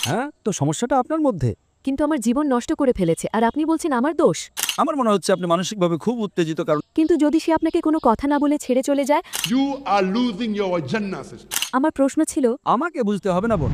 হ্যাঁ, তো সমস্যাটা আপনার মধ্যে। কিন্তু আমার জীবন নষ্ট করে ফেলেছে আর আপনি বলছেন আমার দোষ। আমার মনে হচ্ছে আপনি মানসিকভাবে খুব উত্তেজিত, কারণ কিন্তু যদি সে আপনাকে কোনো কথা না বলে ছেড়ে চলে যায়? You are losing your Jannah, sister. আমার প্রশ্ন ছিল, আমাকে বুঝতে হবে না বোন।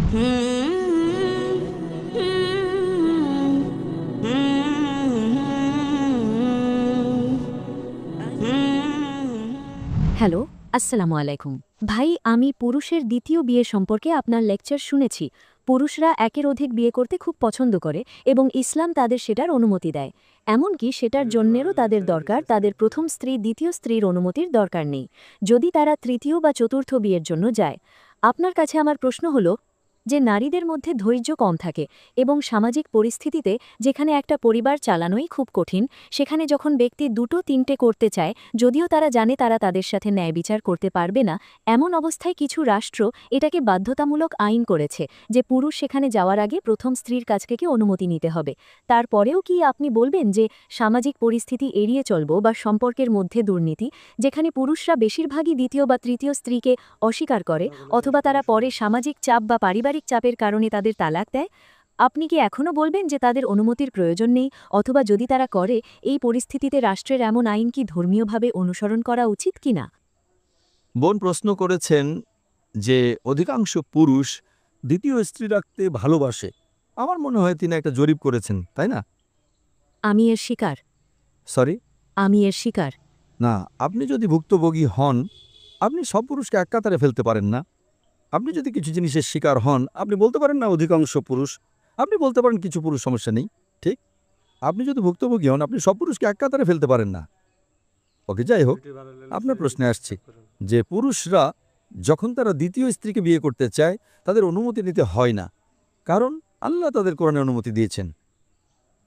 হ্যালো, আসসালামু আলাইকুম ভাই। আমি পুরুষের দ্বিতীয় বিয়ে সম্পর্কে আপনার লেকচার শুনেছি। পুরুষরা একের অধিক বিয়ে করতে খুব পছন্দ করে এবং ইসলাম তাদের সেটার অনুমতি দেয়। এমনকি সেটার জন্যেরও তাদের দরকার তাদের প্রথম স্ত্রী দ্বিতীয় স্ত্রীর অনুমতির দরকার নেই, যদি তারা তৃতীয় বা চতুর্থ বিয়ের জন্য যায়। আপনার কাছে আমার প্রশ্ন হলো যে নারীদের মধ্যে ধৈর্য কম থাকে এবং সামাজিক পরিস্থিতিতে যেখানে একটা পরিবার চালানোই খুব কঠিন, সেখানে যখন ব্যক্তি দুটো তিনটে করতে চায়, যদিও তারা জানে তারা তাদের সাথে ন্যায় বিচার করতে পারবে না, এমন অবস্থায় কিছু রাষ্ট্র এটাকে বাধ্যতামূলক আইন করেছে যে পুরুষ সেখানে যাওয়ার আগে প্রথম স্ত্রীর কাছ থেকে অনুমতি নিতে হবে। তারপরেও কি আপনি বলবেন যে সামাজিক পরিস্থিতি এড়িয়ে চলব বা সম্পর্কের মধ্যে দুর্নীতি, যেখানে পুরুষরা বেশিরভাগই দ্বিতীয় বা তৃতীয় স্ত্রীকে অস্বীকার করে অথবা তারা পরে সামাজিক চাপ বা পারিবারিক চাপের কারণে তাদের তালাক দেয়? আপনি কি এখনও বলবেন যে তাদের অনুমতির প্রয়োজন নেই, অথবা যদি তারা করে, এই পরিস্থিতিতে রাষ্ট্রের এমন আইন কি ধর্মীয়ভাবে অনুসরণ করা উচিত কিনা? বোন প্রশ্ন করেছেন যে অধিকাংশ পুরুষ দ্বিতীয় স্ত্রী রাখতে ভালোবাসে। আমার মনে হয় তিনি একটা জরিপ করেছেন, তাই না? আমি এর শিকার। সরি, আমি এর শিকার। না, আপনি যদি ভুক্তভোগী হন, আপনি সব পুরুষকে এক কাতারে ফেলতে পারেন না। আপনি যদি কিছু জিনিসের শিকার হন, আপনি বলতে পারেন না অধিকাংশ পুরুষ। আপনি বলতে পারেন কিছু পুরুষ, সমস্যা নেই, ঠিক? আপনি যদি ভুক্তভোগী হন, আপনি সব পুরুষকে এক কাতারে ফেলতে পারেন না। ওকে, যাই হোক, আপনার প্রশ্নে আসছি যে পুরুষরা যখন তারা দ্বিতীয় স্ত্রীকে বিয়ে করতে চায়, তাদের অনুমতি নিতে হয় না, কারণ আল্লাহ তাদের কোরআনে অনুমতি দিয়েছেন।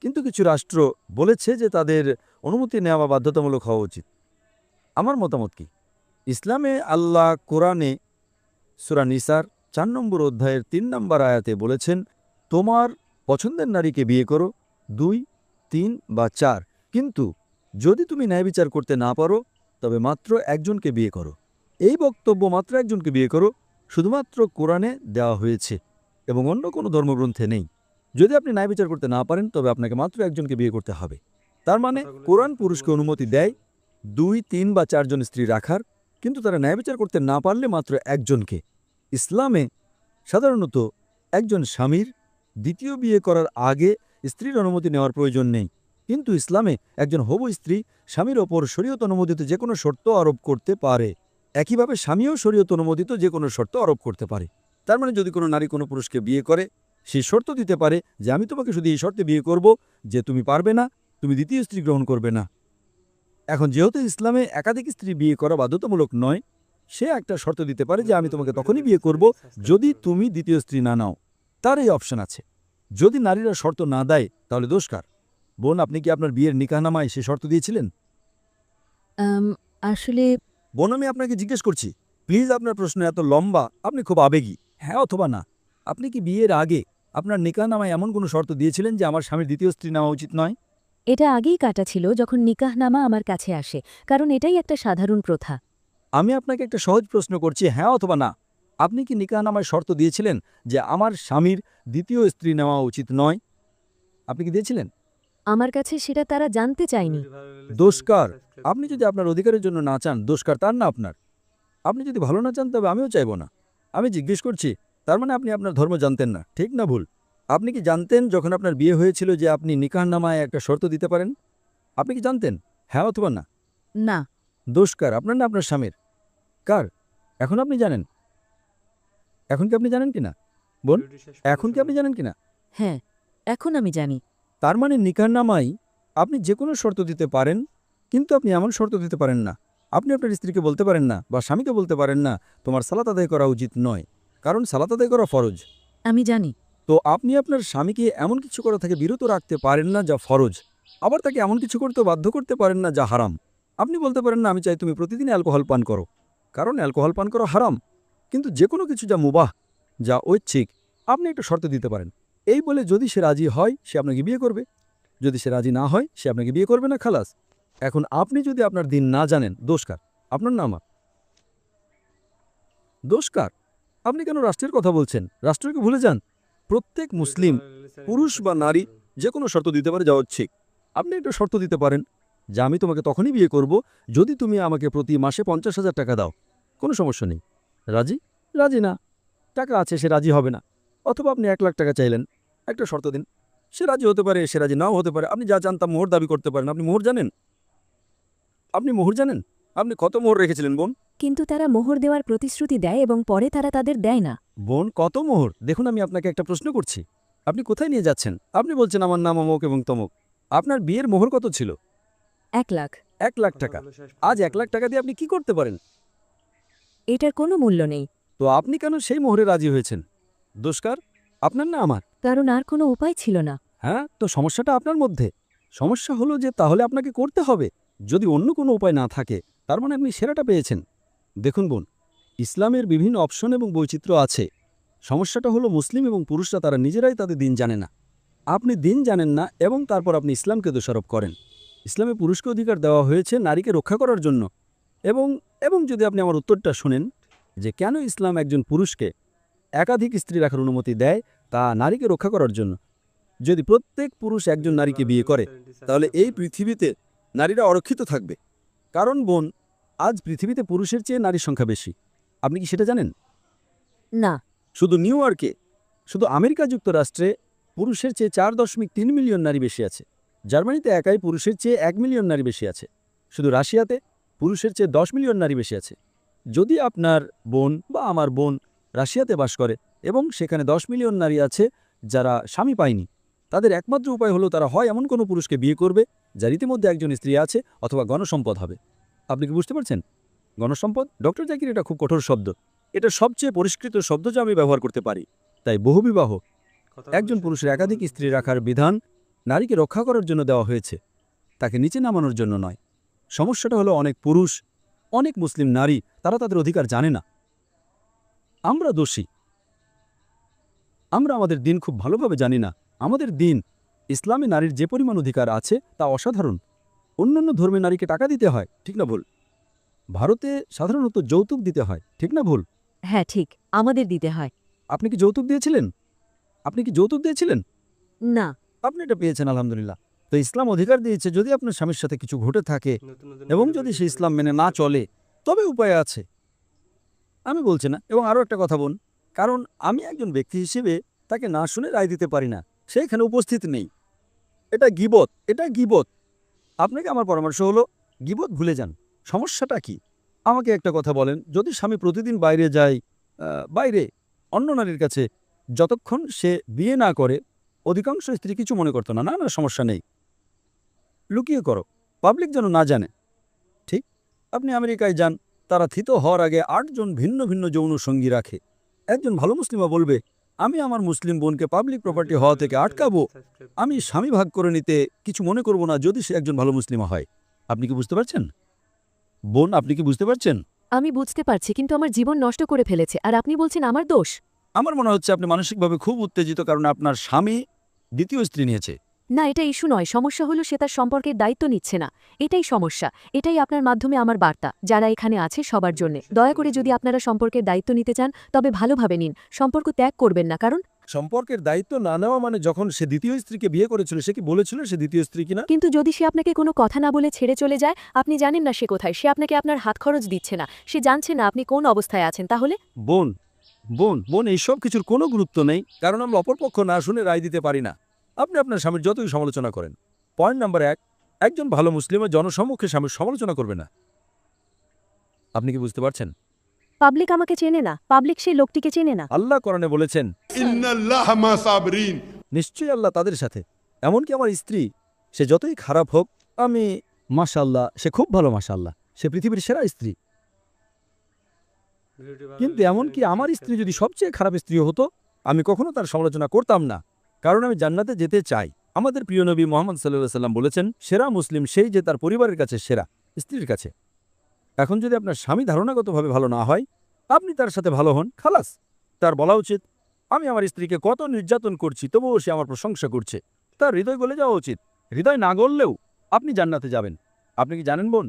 কিন্তু কিছু রাষ্ট্র বলেছে যে তাদের অনুমতি নেওয়া বাধ্যতামূলক হওয়া উচিত। আমার মতামত কি? ইসলামে আল্লাহ কোরআনে সূরা নিসার ৪ নম্বর অধ্যায়ের ৩ নম্বর আয়াতে বলেছেন, তোমার পছন্দের নারীকে বিয়ে করো, ২, ৩ বা ৪, কিন্তু যদি তুমি ন্যায় বিচার করতে না পারো তবে মাত্র একজনকে বিয়ে করো। এই বক্তব্য মাত্র একজনকে বিয়ে করো শুধুমাত্র কোরআনে দেওয়া হয়েছে এবং অন্য কোনো ধর্মগ্রন্থে নেই। যদি আপনি ন্যায় বিচার করতে না পারেন তবে আপনাকে মাত্র একজনকে বিয়ে করতে হবে। তার মানে কোরআন পুরুষকে অনুমতি দেয় ২, ৩ বা ৪ জন স্ত্রী রাখার, কিন্তু তারা ন্যায় বিচার করতে না পারলে মাত্র একজনকে। ইসলামে সাধারণত একজন স্বামীর দ্বিতীয় বিয়ে করার আগে স্ত্রীর অনুমতি নেওয়ার প্রয়োজন নেই, কিন্তু ইসলামে একজন হবু স্ত্রী স্বামীর ওপর শরীয়ত অনুমোদিত যে কোনো শর্ত আরোপ করতে পারে। একইভাবে স্বামীও শরীয়ত অনুমোদিত যে কোনো শর্ত আরোপ করতে পারে। তার মানে যদি কোনো নারী কোনো পুরুষকে বিয়ে করে, সে শর্ত দিতে পারে যে আমি তোমাকে শুধু এই শর্তে বিয়ে করব যে তুমি পারবে না, তুমি দ্বিতীয় স্ত্রী গ্রহণ করবে না। এখন যেহেতু ইসলামে একাধিক স্ত্রী বিয়ে করা বাধ্যতামূলক নয়, সে একটা শর্ত দিতে পারে যে আমি তোমাকে তখনই বিয়ে করব যদি তুমি দ্বিতীয় স্ত্রী না নাও। তার এই অপশন আছে। যদি নারীরা শর্ত না দেয় তাহলে দোষ কার? বোন, আপনি কি আপনার বিয়ের নিকাহনামায় সে শর্ত দিয়েছিলেন? আসলে বোন, আমি আপনাকে জিজ্ঞেস করছি, প্লিজ, আপনার প্রশ্ন এত লম্বা, আপনি খুব আবেগী, হ্যাঁ অথবা না। আপনি কি বিয়ের আগে আপনার নিকাহনামায় এমন কোনো শর্ত দিয়েছিলেন যে আমার স্বামীর দ্বিতীয় স্ত্রী নেওয়া উচিত নয়? এটা আগেই কাটা ছিল যখন নিকাহনামা আমার কাছে আসে, কারণ এটাই একটা সাধারণ প্রথা। আমি আপনাকে একটা সহজ প্রশ্ন করছি, হ্যাঁ অথবা না। আপনি কি নিকাহনামায় শর্ত দিয়েছিলেন যে আমার স্বামীর দ্বিতীয় স্ত্রী নেওয়া উচিত নয়? আপনি কি দিয়েছিলেন? আমার কাছে সেটা তারা জানতে চায়নি। দোষকার। আপনি যদি আপনার অধিকারের জন্য না চান, দোষকার তার না আপনার। আপনি যদি ভালো না চান তবে আমিও চাইব না। আমি জিজ্ঞেস করছি, তার মানে আপনি আপনার ধর্ম জানতেন না, ঠিক না ভুল? আপনি কি জানতেন যখন আপনার বিয়ে হয়েছিল যে আপনি নিকাহনামায় একটা শর্ত দিতে পারেন? আপনি কি জানতেন? হ্যাঁ অথবা না? না। দোষকার আপনার না আপনার স্বামীর? কার? এখন আপনি জানেন? এখন কি আপনি জানেন কিনা বোন? এখন কি আপনি জানেন কিনা? হ্যাঁ, এখন আমি জানি। তার মানে নিকাহনামায় আপনি যে কোনো শর্ত দিতে পারেন, কিন্তু আপনি এমন শর্ত দিতে পারেন না। আপনি আপনার স্ত্রীকে বলতে পারেন না বা স্বামীকে বলতে পারেন না তোমার সালাত আদায় করা উচিত নয়, কারণ সালাত আদায় করা ফরজ। আমি জানি। তো আপনি আপনার স্বামীকে এমন কিছু করা থেকে বিরত রাখতে পারেন না যা ফরজ, আবার তাকে এমন কিছু করতে বাধ্য করতে পারেন না যা হারাম। আপনি বলতে পারেন না আমি চাই তুমি প্রতিদিন অ্যালকোহল পান করো, কারণ অ্যালকোহল পান করা হারাম। কিন্তু যে কোনো কিছু যা মুবাহ, যা ঐচ্ছিক, আপনি একটা শর্ত দিতে পারেন। এই বলে যদি সে রাজি হয় সে আপনাকে বিয়ে করবে, যদি সে রাজি না হয় সে আপনাকে বিয়ে করবে না, খালাস। এখন আপনি যদি আপনার দিন না জানেন, দোষকার আপনার না আমার? দোষকার? আপনি কেন রাষ্ট্রের কথা বলছেন? রাষ্ট্রকে ভুলে যান। প্রত্যেক মুসলিম পুরুষ বা নারী যে কোনো শর্ত দিতে পারে, যাওয়া ঠিক। আপনি একটা শর্ত দিতে পারেন যে আমি তোমাকে তখনই বিয়ে করব যদি তুমি আমাকে প্রতি মাসে 50,000 টাকা দাও। কোনো সমস্যা নেই। রাজি? রাজি না, টাকা আছে, সে রাজি হবে না। অথবা আপনি 1 লাখ টাকা চাইলেন, একটা শর্ত দিন, সে রাজি হতে পারে, সে রাজি নাও হতে পারে। আপনি যা চান তা মোহর দাবি করতে পারেন। আপনি মোহর জানেন? আপনি মোহর জানেন? আপনি কত মোহর রেখেছিলেন বোন? কিন্তু তারা মোহর দেওয়ার প্রতিশ্রুতি দেয় এবং পরে তারা তাদের দেয় না। বোন, কত মোহর? দেখুন, আমি আপনাকে একটা প্রশ্ন করছি, আপনি কোথায় নিয়ে যাচ্ছেন? আপনি বলছেন আমার নাম অমুক এবং তমুক। আপনার বিয়ের মোহর কত ছিল? 1 লাখ। 1 লাখ টাকা। আজ 1 লাখ টাকা দিয়ে আপনি কি করতে পারেন? এটার কোনো মূল্য নেই। তো আপনি কেন সেই মোহরে রাজি হয়েছেন? দোষকার আপনার না আমার? কারণ আর কোনো উপায় ছিল না। হ্যাঁ, তো সমস্যাটা আপনার মধ্যে। সমস্যা হলো যে তাহলে আপনাকে করতে হবে। যদি অন্য কোনো উপায় না থাকে, তার মানে আপনি সেরাটা পেয়েছেন। দেখুন বোন, ইসলামের বিভিন্ন অপশন এবং বৈচিত্র্য আছে। সমস্যাটা হলো মুসলিম এবং পুরুষরা তারা নিজেরাই তাদের দিন জানে না। আপনি দিন জানেন না এবং তারপর আপনি ইসলামকে দোষারোপ করেন। ইসলামে পুরুষকে অধিকার দেওয়া হয়েছে নারীকে রক্ষা করার জন্য। এবং এবং যদি আপনি আমার উত্তরটা শোনেন যে কেন ইসলাম একজন পুরুষকে একাধিক স্ত্রী রাখার অনুমতি দেয়, তা নারীকে রক্ষা করার জন্য। যদি প্রত্যেক পুরুষ একজন নারীকে বিয়ে করে, তাহলে এই পৃথিবীতে নারীরা অরক্ষিত থাকবে। কারণ বোন, আজ পৃথিবীতে পুরুষের চেয়ে নারীর সংখ্যা বেশি। আপনি কি সেটা জানেন? না। শুধু নিউ ইয়র্কে, শুধু আমেরিকা যুক্তরাষ্ট্রে পুরুষের চেয়ে 4.3 মিলিয়ন নারী বেশি আছে। জার্মানিতে একাই পুরুষের চেয়ে 1 মিলিয়ন নারী বেশি আছে। শুধু রাশিয়াতে পুরুষের চেয়ে 10 মিলিয়ন নারী বেশি আছে। যদি আপনার বোন বা আমার বোন রাশিয়াতে বাস করে এবং সেখানে 10 মিলিয়ন নারী আছে যারা স্বামী পায়নি, তাদের একমাত্র উপায় হলো তারা হয় এমন কোনো পুরুষকে বিয়ে করবে যার ইতিমধ্যে একজন স্ত্রী আছে, অথবা গণসম্পদ হবে। আপনি কি বুঝতে পারছেন? গণসম্পদ, ডক্টর জাকির, এটা খুব কঠোর শব্দ। এটা সবচেয়ে পরিষ্কৃত শব্দ যা আমি ব্যবহার করতে পারি। তাই বহুবিবাহ, একজন পুরুষের একাধিক স্ত্রী রাখার বিধান নারীকে রক্ষা করার জন্য দেওয়া হয়েছে, তাকে নিচে নামানোর জন্য নয়। সমস্যাটা হলো অনেক পুরুষ, অনেক মুসলিম নারী তারা তাদের অধিকার জানে না। আমরা দোষী। আমরা আমাদের দিন খুব ভালোভাবে জানি না। আমাদের দিন, ইসলামে নারীর যে পরিমাণ অধিকার আছে তা অসাধারণ। অন্যান্য ধর্মে নারীকে টাকা দিতে হয়, ঠিক না ভুল? ভারতে সাধারণত যৌতুক দিতে হয়, ঠিক না ভুল? হ্যাঁ, ঠিক, আমাদের দিতে হয়। আপনি কি যৌতুক দিয়েছিলেন? আপনি কি যৌতুক দিয়েছিলেন? না। আপনি এটা পেয়েছেন, আলহামদুলিল্লাহ। তো ইসলাম অধিকার দিয়েছে যদি আপনার স্বামীর সাথে কিছু ঘটে থাকে এবং যদি সে ইসলাম মেনে না চলে, তবে উপায় আছে। আমি বলছি না। এবং আরও একটা কথা বোন, কারণ আমি একজন ব্যক্তি হিসেবে তাকে না শুনে রায় দিতে পারি না, সে এখানে উপস্থিত নেই। এটা গীবত, এটা গীবত। আপনাকে আমার পরামর্শ হলো গীবত ভুলে যান। সমস্যাটা কি? আমাকে একটা কথা বলেন, যদি স্বামী প্রতিদিন বাইরে যায়, বাইরে অন্য নারীর কাছে, যতক্ষণ সে বিয়ে না করে, অধিকাংশ স্ত্রী কিছু মনে করতো না, না না সমস্যা নেই, লুকিয়ে করো, পাবলিক যেন না জানে। ঠিক? আপনি আমেরিকায় যান, তারা থিত হওয়ার আগে 8 জন ভিন্ন ভিন্ন যৌন সঙ্গী রাখে। একজন ভালো মুসলিমা বলবে, আমি আমার মুসলিম বোনকে পাবলিক প্রপার্টি হওয়া থেকে আটকাবো, আমি স্বামী ভাগ করে নিতে কিছু মনে করব না যদি সে একজন ভালো মুসলিমা হয়। আপনি কি বুঝতে পারছেন বোন? আপনি কি বুঝতে পারছেন? আমি বুঝতে পারছি, কিন্তু আমার জীবন নষ্ট করে ফেলেছে, আর আপনি বলছেন আমার দোষ। আমার মনে হচ্ছে আপনি মানসিকভাবে খুব উত্তেজিত, কারণ আপনার স্বামী দ্বিতীয় স্ত্রী নিয়েছে। না, এটা ইস্যু নয়। সমস্যা হলো সে তার সম্পর্কের দায়িত্ব নিচ্ছে না। এটাই সমস্যা। এটাই আপনার মাধ্যমে আমার বার্তা যারা এখানে আছে সবার জন্য। দয়া করে যদি আপনারা সম্পর্কের দায়িত্ব নিতে চান তবে ভালোভাবে নিন, সম্পর্ক ত্যাগ করবেন না। কারণ সম্পর্কের দায়িত্ব না নেওয়া মানে, যখন সে দ্বিতীয় স্ত্রীকে বিয়ে করেছিল সে কি বলেছিল সে দ্বিতীয় স্ত্রী কিনা? কিন্তু যদি সে আপনাকে কোনো কথা না বলে ছেড়ে চলে যায়, আপনি জানেন না সে কোথায়, সে আপনাকে আপনার হাত খরচ দিচ্ছে না, সে জানছে না আপনি কোন অবস্থায় আছেন, তাহলে বোন বোন বোন এইসব কিছুর কোনো গুরুত্ব নেই, কারণ আমরা অপরপক্ষ না শুনে রায় দিতে পারি না। আপনি আপনার স্বামীর যতই সমালোচনা করেন। পয়েন্ট নাম্বার 1, একজন ভালো মুসলিমের জনসম্মুখে স্বামীর সমালোচনা করবে না। আপনি কি বুঝতে পারছেন? পাবলিক আমাকে চেনে না, পাবলিক সেই লোকটিকে চেনে না। আল্লাহ কোরআনে বলেছেন, إن الله مع الصابرين. নিশ্চয়ই আল্লাহ তাদের সাথে। এমনকি আমার স্ত্রী, সে যতই খারাপ হোক, আমি মাশাআল্লাহ, সে খুব ভালো, মাশাআল্লাহ, সে পৃথিবীর সেরা স্ত্রী। কিন্তু এমনকি আমার স্ত্রী যদি সবচেয়ে খারাপ স্ত্রী হতো, আমি কখনো তার সমালোচনা করতাম না, কারণ আমি জান্নাতে যেতে চাই। আমাদের প্রিয় নবী মুহাম্মদ সাল্লাল্লাহু আলাইহি সাল্লাম বলেছেন, সেরা মুসলিম সেই যে তার পরিবারের কাছে সেরা, স্ত্রীর কাছে। এখন যদি আপনার স্বামী ধারণাগতভাবে ভালো না হয়, আপনি তার সাথে ভালো হন, খালাস। তার বলা উচিত, আমি আমার স্ত্রীকে কত নির্যাতন করছি তবুও সে আমার প্রশংসা করছে। তার হৃদয় গলে যাওয়া উচিত। হৃদয় না গললেও আপনি জান্নাতে যাবেন। আপনি কি জানেন বোন,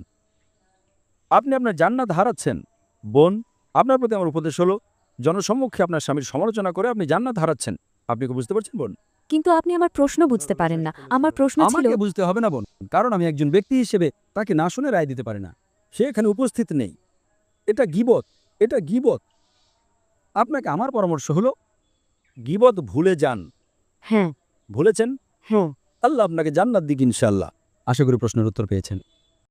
আপনি আপনার জান্নাত হারাচ্ছেন। বোন, আপনার প্রতি আমার উপদেশ হলো, জনসম্মুখে আপনার স্বামীর সমালোচনা করে আপনি জান্নাত হারাচ্ছেন। আপনি কি বুঝতে পারছেন বোন? কিন্তু আপনি আমার প্রশ্ন বুঝতে পারেন না। আমার প্রশ্ন ছিল আমাকে বুঝতে হবে না বোন, কারণ আমি একজন ব্যক্তি হিসেবে তাকে না শুনে রায় দিতে পারি না। সে এখানে উপস্থিত নেই। এটা গীবত, এটা গীবত। আপনাকে আমার পরামর্শ হলো গীবত ভুলে যান। হ্যাঁ, ভুলেছেন? হ্যাঁ। আল্লাহ আপনাকে জান্নাত দিক ইনশাআল্লাহ। আশা করি প্রশ্নের উত্তর পেয়েছেন।